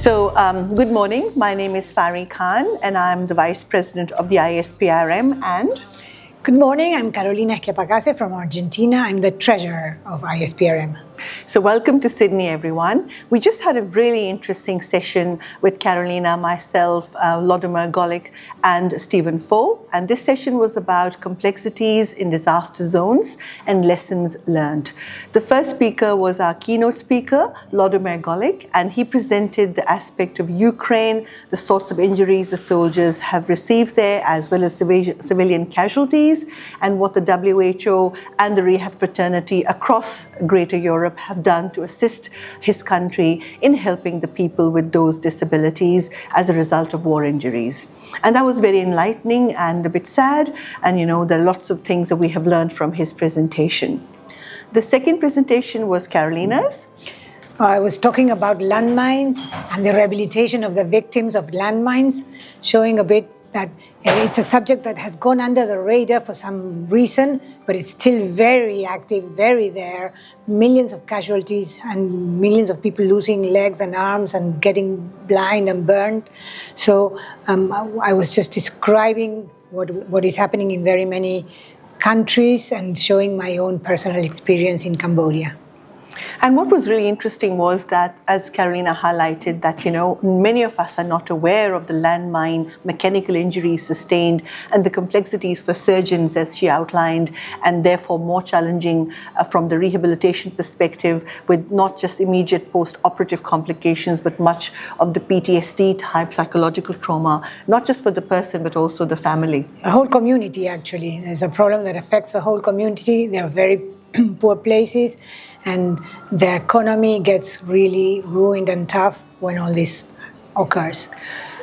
Good morning. My name is Fary Khan, and I'm the Vice President of the ISPRM. And good morning. I'm Schiappacasse from Argentina. I'm the Treasurer of ISPRM. So welcome to Sydney, everyone. We just had a really interesting session with Carolina, myself, Volodymyr Golyk, and Stephen Faux. And this session was about complexities in disaster zones and lessons learned. The first speaker was our keynote speaker, Volodymyr Golyk, and he presented the aspect of Ukraine, the sorts of injuries the soldiers have received there, as well as civilian casualties, and what the WHO and the rehab fraternity across Greater Europe have done to assist his country in helping the people with those disabilities as a result of war injuries. And that was very enlightening and a bit sad. And there are lots of things that we have learned from his presentation. The second presentation was Carolina's. I was talking about landmines and the rehabilitation of the victims of landmines, showing a bit that it's a subject that has gone under the radar for some reason, but it's still very active, very there. Millions of casualties and millions of people losing legs and arms and getting blind and burned. So I was just describing what is happening in very many countries and showing my own personal experience in Cambodia. And what was really interesting was that, as Carolina highlighted, that many of us are not aware of the landmine mechanical injuries sustained and the complexities for surgeons, as she outlined, and therefore more challenging from the rehabilitation perspective, with not just immediate post-operative complications, but much of the PTSD type psychological trauma, not just for the person, but also the family. The whole community, actually. There's a problem that affects the whole community. They are very poor places, and the economy gets really ruined and tough when all this occurs.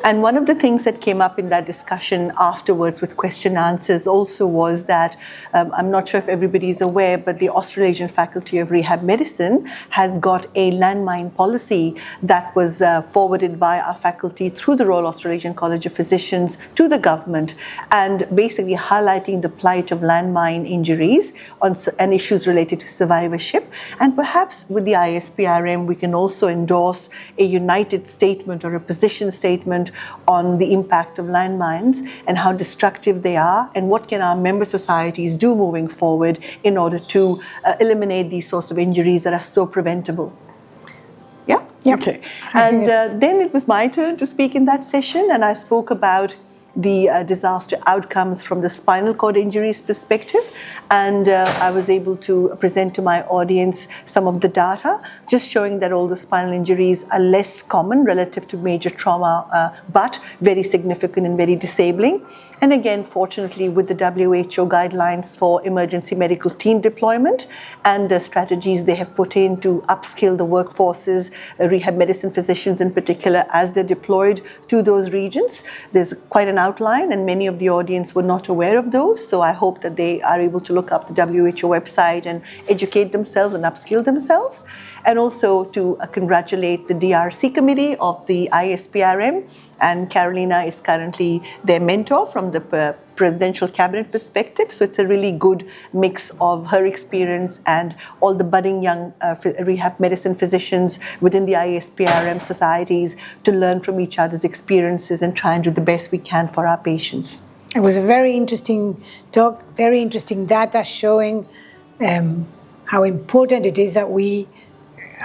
And one of the things that came up in that discussion afterwards with question answers also was that, I'm not sure if everybody is aware, but the Australasian Faculty of Rehab Medicine has got a landmine policy that was forwarded by our faculty through the Royal Australasian College of Physicians to the government, and basically highlighting the plight of landmine injuries and issues related to survivorship. And perhaps with the ISPRM, we can also endorse a united statement or a position statement on the impact of landmines and how destructive they are, and what can our member societies do moving forward in order to eliminate these sorts of injuries that are so preventable. Yeah? Yep. Okay. And then it was my turn to speak in that session, and I spoke about the disaster outcomes from the spinal cord injuries perspective. And I was able to present to my audience some of the data, just showing that all the spinal injuries are less common relative to major trauma, but very significant and very disabling. And again, fortunately, with the WHO guidelines for emergency medical team deployment and the strategies they have put in to upskill the workforces, rehab medicine physicians in particular, as they're deployed to those regions, there's quite an outline, and many of the audience were not aware of those. So I hope that they are able to look up the WHO website and educate themselves and upskill themselves. And also to congratulate the DRC committee of the ISPRM. And Carolina is currently their mentor from the presidential cabinet perspective. So it's a really good mix of her experience and all the budding young rehab medicine physicians within the ISPRM societies to learn from each other's experiences and try and do the best we can for our patients. It was a very interesting talk, very interesting data showing how important it is that we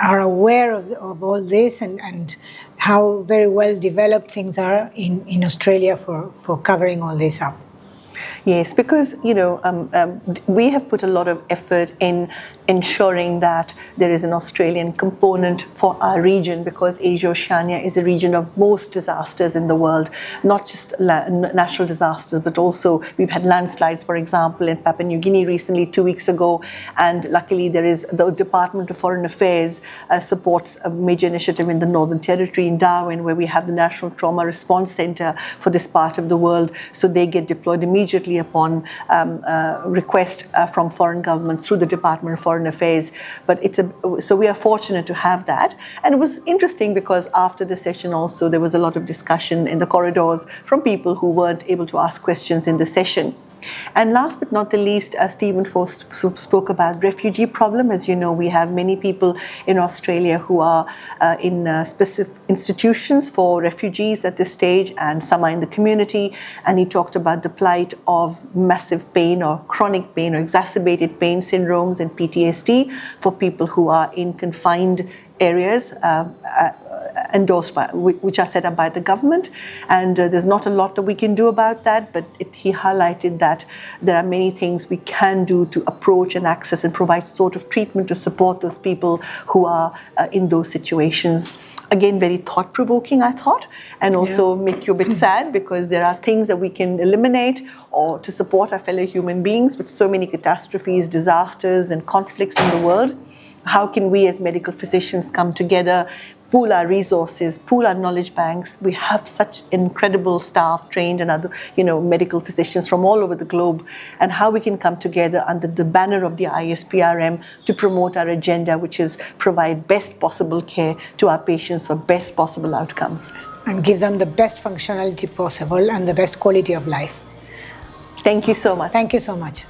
are aware of all this and how very well developed things are in Australia for covering all this up. Yes, because we have put a lot of effort in ensuring that there is an Australian component for our region, because Asia Oceania is a region of most disasters in the world, not just natural disasters, but also we've had landslides, for example, in Papua New Guinea recently, 2 weeks ago, and luckily there is the Department of Foreign Affairs supports a major initiative in the Northern Territory in Darwin, where we have the National Trauma Response Center for this part of the world, so they get deployed immediately upon request from foreign governments through the Department of Foreign Affairs. But so we are fortunate to have that. And it was interesting because after the session also there was a lot of discussion in the corridors from people who weren't able to ask questions in the session. And last but not the least, Stephen Faux spoke about refugee problem. As you know, we have many people in Australia who are in specific institutions for refugees at this stage, and some are in the community. And he talked about the plight of massive pain or chronic pain or exacerbated pain syndromes and PTSD for people who are in confined areas endorsed by, which are set up by the government, and there's not a lot that we can do about that, but he highlighted that there are many things we can do to approach and access and provide sort of treatment to support those people who are in those situations. Again, very thought-provoking, I thought, and also make you a bit sad, because there are things that we can eliminate or to support our fellow human beings with so many catastrophes, disasters, and conflicts in the world. How can we as medical physicians come together, pool our resources, pool our knowledge banks? We have such incredible staff, trained and other, medical physicians from all over the globe, and how we can come together under the banner of the ISPRM to promote our agenda, which is provide best possible care to our patients for best possible outcomes. And give them the best functionality possible and the best quality of life. Thank you so much. Thank you so much.